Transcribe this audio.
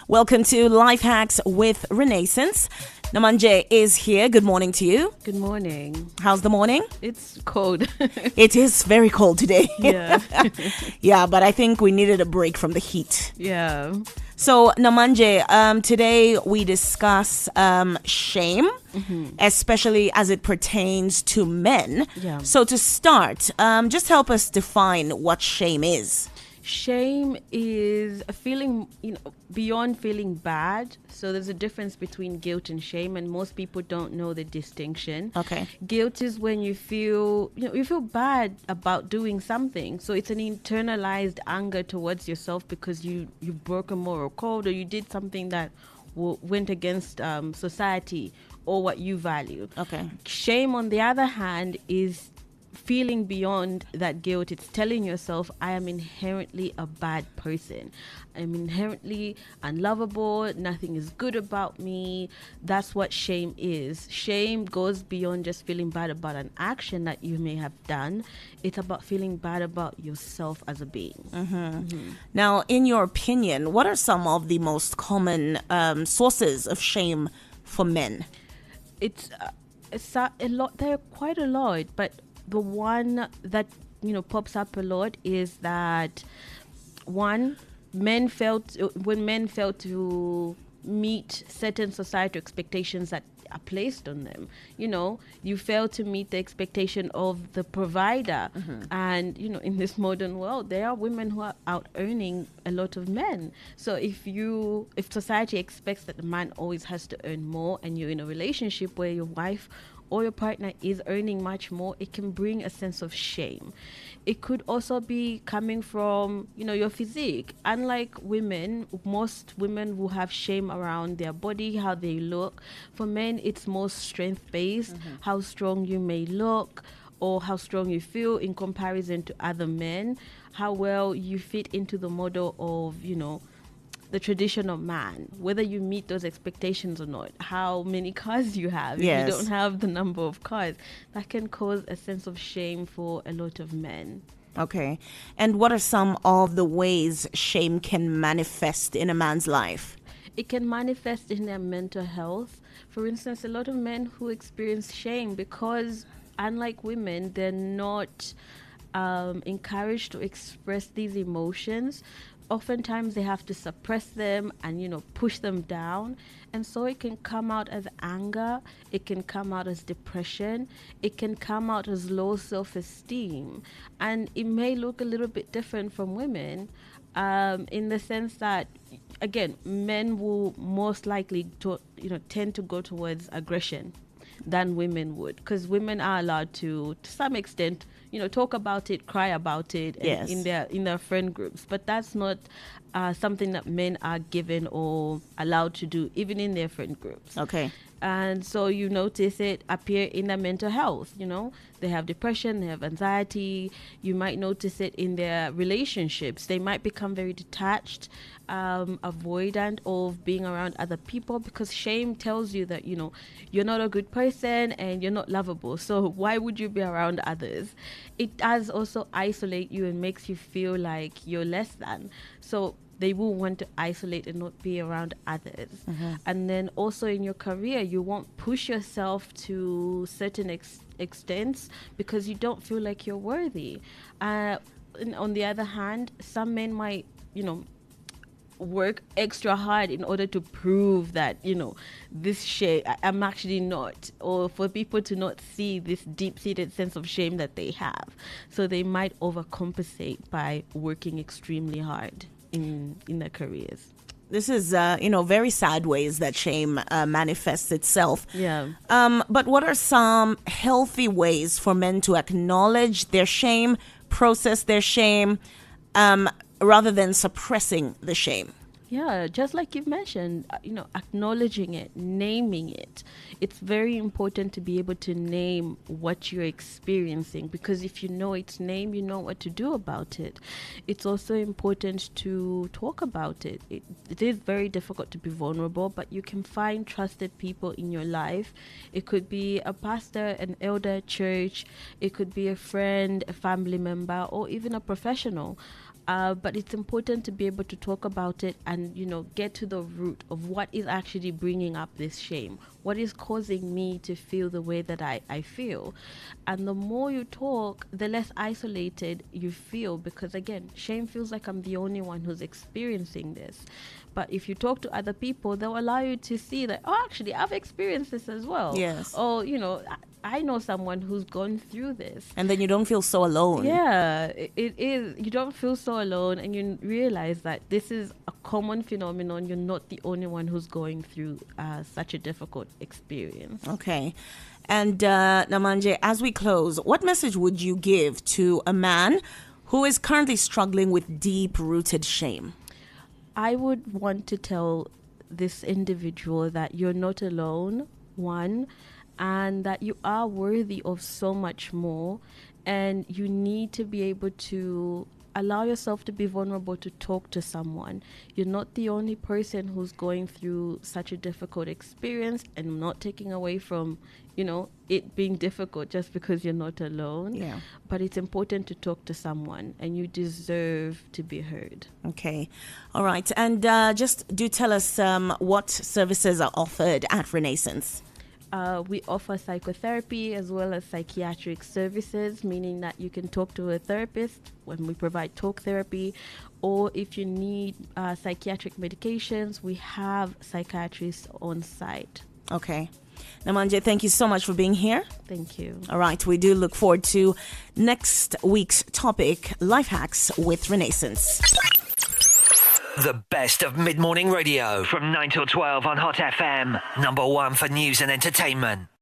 Welcome to Life Hacks with Renaisense. Namanje is here. Good morning to you. Good morning. How's the morning? It's cold. It is very cold today. Yeah. Yeah, but I think we needed a break from the heat. Yeah. So, Namanje, today we discuss shame, especially as it pertains to men. Yeah. So, to start, just help us define what shame is. Shame is a feeling, beyond feeling bad. So there's a difference between guilt and shame, and most people don't know the distinction. Okay. Guilt is when you feel bad about doing something. So it's an internalized anger towards yourself because you broke a moral code, or you did something that went against society or what you value. Okay. Shame, on the other hand, is feeling beyond that guilt. It's telling yourself, I am inherently a bad person. I'm inherently unlovable. Nothing is good about me. That's what shame is. Shame goes beyond just feeling bad about an action that you may have done. It's about feeling bad about yourself as a being. Now, in your opinion, what are some of the most common sources of shame for men? It's a lot. There are quite a lot, but the one that pops up a lot is that when men fail to meet certain societal expectations that are placed on them. You fail to meet the expectation of the provider, and in this modern world there are women who are out earning a lot of men. So if society expects that the man always has to earn more, and you're in a relationship where your wife or your partner is earning much more, it can bring a sense of shame. It could also be coming from, your physique. Unlike women, most women will have shame around their body, how they look. For men, it's more strength-based, how strong you may look or how strong you feel in comparison to other men, how well you fit into the model of, the traditional man, whether you meet those expectations or not, how many cars you have. Yes. If you don't have the number of cars, that can cause a sense of shame for a lot of men. Okay. And what are some of the ways shame can manifest in a man's life? It can manifest in their mental health. For instance, a lot of men who experience shame because, unlike women, they're not encouraged to express these emotions. Oftentimes they have to suppress them and push them down, and so it can come out as anger, it can come out as depression, it can come out as low self-esteem, and it may look a little bit different from women, in the sense that, again, men will most likely tend to go towards aggression than women would, because women are allowed to some extent talk about it, cry about it, Yes. in their friend groups, but that's not something that men are given or allowed to do, even in their friend groups. Okay. And so you notice it appear in their mental health. They have depression, they have anxiety. You might notice it in their relationships. They might become very detached, avoidant of being around other people, because shame tells you that you're not a good person and you're not lovable. So why would you be around others? It does also isolate you and makes you feel like you're less than. So they will want to isolate and not be around others. And then also in your career, you won't push yourself to certain extents because you don't feel like you're worthy. And on the other hand, some men might, work extra hard in order to prove that, this shame, I'm actually not, or for people to not see this deep-seated sense of shame that they have. So they might overcompensate by working extremely hard in their careers. This is, very sad ways that shame manifests itself. Yeah. But what are some healthy ways for men to acknowledge their shame, process their shame, rather than suppressing the shame? Yeah, just like you've mentioned, acknowledging it, naming it. It's very important to be able to name what you're experiencing, because if you know its name, you know what to do about it. It's also important to talk about it. It is very difficult to be vulnerable, but you can find trusted people in your life. It could be a pastor, an elder at church. It could be a friend, a family member, or even a professional. But it's important to be able to talk about it and, get to the root of what is actually bringing up this shame. What is causing me to feel the way that I feel? And the more you talk, the less isolated you feel, because again, shame feels like I'm the only one who's experiencing this. But if you talk to other people, they'll allow you to see that, oh, actually, I've experienced this as well. Yes. Or, I know someone who's gone through this. And then you don't feel so alone. Yeah, it is. You don't feel so alone, and you realize that this is a common phenomenon. You're not the only one who's going through such a difficult experience. Okay. And Namanje, as we close, what message would you give to a man who is currently struggling with deep-rooted shame? I would want to tell this individual that you're not alone, one, and that you are worthy of so much more, and you need to be able to allow yourself to be vulnerable to talk to someone. You're not the only person who's going through such a difficult experience, and I'm not taking away from, it being difficult just because you're not alone. Yeah. But it's important to talk to someone, and you deserve to be heard. Okay. All right. And just do tell us what services are offered at Renaisense. We offer psychotherapy as well as psychiatric services, meaning that you can talk to a therapist when we provide talk therapy, or if you need psychiatric medications, we have psychiatrists on site. Okay. Namanje, thank you so much for being here. Thank you. All right. We do look forward to next week's topic, Life Hacks with Renaisense. The best of mid-morning radio from 9 till 12 on Hot FM. Number one for news and entertainment.